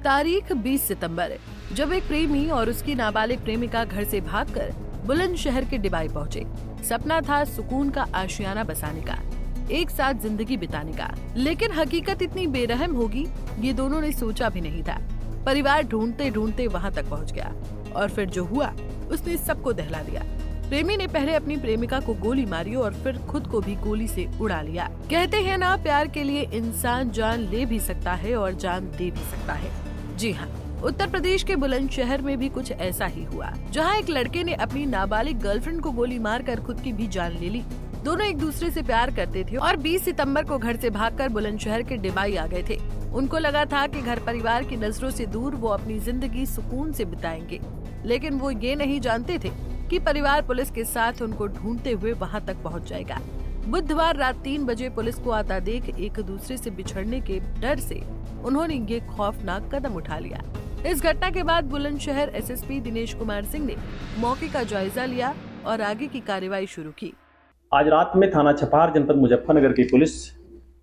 तारीख 20 सितंबर, जब एक प्रेमी और उसकी नाबालिग प्रेमिका घर से भागकर बुलंदशहर के डिबाई पहुंचे। सपना था सुकून का आशियाना बसाने का, एक साथ जिंदगी बिताने का, लेकिन हकीकत इतनी बेरहम होगी ये दोनों ने सोचा भी नहीं था। परिवार ढूंढते ढूंढते वहां तक पहुंच गया और फिर जो हुआ उसने सबको दहला दिया। प्रेमी ने पहले अपनी प्रेमिका को गोली मारी और फिर खुद को भी गोली से उड़ा लिया। कहते हैं ना, प्यार के लिए इंसान जान ले भी सकता है और जान दे भी सकता है। जी हाँ, उत्तर प्रदेश के बुलंदशहर में भी कुछ ऐसा ही हुआ, जहां एक लड़के ने अपनी नाबालिग गर्लफ्रेंड को गोली मारकर खुद की भी जान ले ली। दोनों एक दूसरे से प्यार करते थे और 20 सितंबर को घर से भागकर बुलंदशहर के डिबाई आ गए थे। उनको लगा था कि घर परिवार की नजरों से दूर वो अपनी जिंदगी सुकून से बिताएंगे, लेकिन वो ये नहीं जानते थे कि परिवार पुलिस के साथ उनको ढूंढते हुए वहां तक पहुंच जाएगा। बुधवार रात 3 बजे पुलिस को आता देख एक दूसरे से बिछड़ने के डर से उन्होंने ये खौफनाक कदम उठा लिया। इस घटना के बाद बुलंदशहर एसएसपी दिनेश कुमार सिंह ने मौके का जायजा लिया और आगे की कार्रवाई शुरू की। आज रात में थाना छपार जनपद मुजफ्फरनगर की पुलिस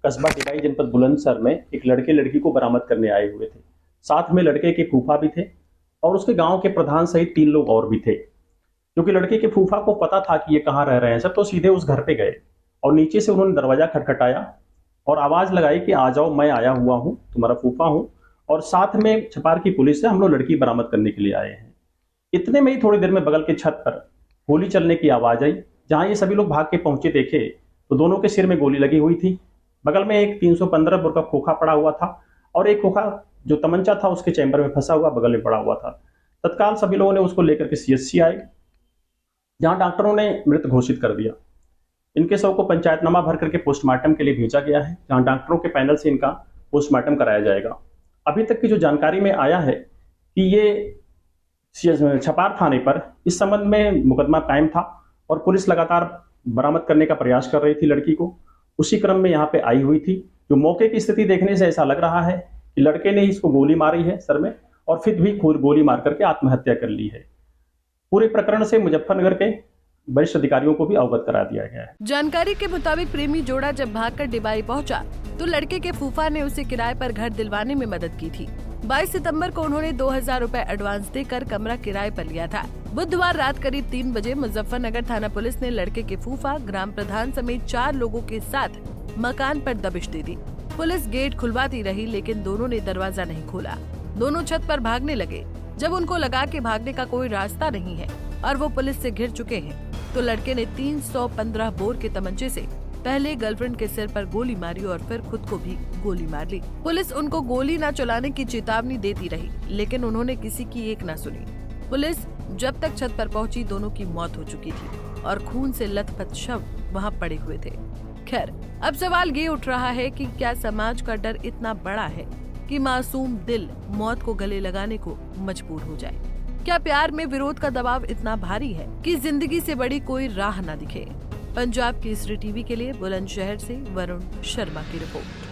कस्बा डिबाई जनपद बुलंदशहर में एक लड़की को बरामद करने आए हुए थे। साथ में लड़के के फूफा भी थे और उसके गांव के प्रधान सहित 3 लोग और भी थे। क्योंकि लड़के के फूफा को पता था कि ये कहाँ रह रहे हैं सब, तो सीधे उस घर पे गए और नीचे से उन्होंने दरवाजा खटखटाया और आवाज लगाई कि आ जाओ, मैं आया हुआ हूँ, तुम्हारा फूफा हूँ और साथ में छपार की पुलिस से हम लोग लड़की बरामद करने के लिए आए हैं। इतने में ही थोड़ी देर में बगल के छत पर गोली चलने की आवाज आई। जहां ये सभी लोग भाग के पहुंचे देखे तो दोनों के सिर में गोली लगी हुई थी। बगल में एक 315 बोर का खोखा पड़ा हुआ था और एक खोखा जो तमंचा था उसके चैम्बर में फंसा हुआ बगल में पड़ा हुआ था। तत्काल सभी लोगों ने उसको लेकर के सीएचसी आए, जहां डॉक्टरों ने मृत घोषित कर दिया। इनके शव को पंचायतनामा भर करके पोस्टमार्टम के लिए भेजा गया है, जहां डॉक्टरों के पैनल से इनका पोस्टमार्टम कराया जाएगा। अभी तक की जो जानकारी में आया है कि ये छपार थाने पर इस संबंध में मुकदमा कायम था और पुलिस लगातार बरामद करने का प्रयास कर रही थी लड़की को। उसी क्रम में यहाँ पे आई हुई थी। जो मौके की स्थिति देखने से ऐसा लग रहा है कि लड़के ने इसको गोली मारी है सर में और फिर भी खुद गोली मार करके आत्महत्या कर ली है। पूरे प्रकरण से मुजफ्फरनगर के वरिष्ठ अधिकारियों को भी अवगत करा दिया गया है। जानकारी के मुताबिक प्रेमी जोड़ा जब भागकर डिबाई पहुंचा तो लड़के के फूफा ने उसे किराए पर घर दिलवाने में मदद की थी। 22 सितंबर को उन्होंने 2000 रुपए एडवांस देकर कमरा किराए पर लिया था। बुधवार रात करीब 3 बजे मुजफ्फरनगर थाना पुलिस ने लड़के के फूफा, ग्राम प्रधान समेत 4 लोगों के साथ मकान पर दबिश दे दी। पुलिस गेट खुलवाती रही, लेकिन दोनों ने दरवाजा नहीं खोला। दोनों छत पर भागने लगे। जब उनको लगा कि भागने का कोई रास्ता नहीं है और वो पुलिस से घिर चुके हैं, तो लड़के ने 315 बोर के तमंचे से पहले गर्लफ्रेंड के सिर पर गोली मारी और फिर खुद को भी गोली मार ली। पुलिस उनको गोली न चलाने की चेतावनी देती रही, लेकिन उन्होंने किसी की एक न सुनी। पुलिस जब तक छत पर पहुंची, दोनों की मौत हो चुकी थी और खून से लथपथ शव वहां पड़े हुए थे। खैर, अब सवाल ये उठ रहा है कि क्या समाज का डर इतना बड़ा है कि मासूम दिल मौत को गले लगाने को मजबूर हो जाए? क्या प्यार में विरोध का दबाव इतना भारी है कि जिंदगी से बड़ी कोई राह न दिखे? पंजाब केसरी टीवी के लिए बुलंदशहर से वरुण शर्मा की रिपोर्ट।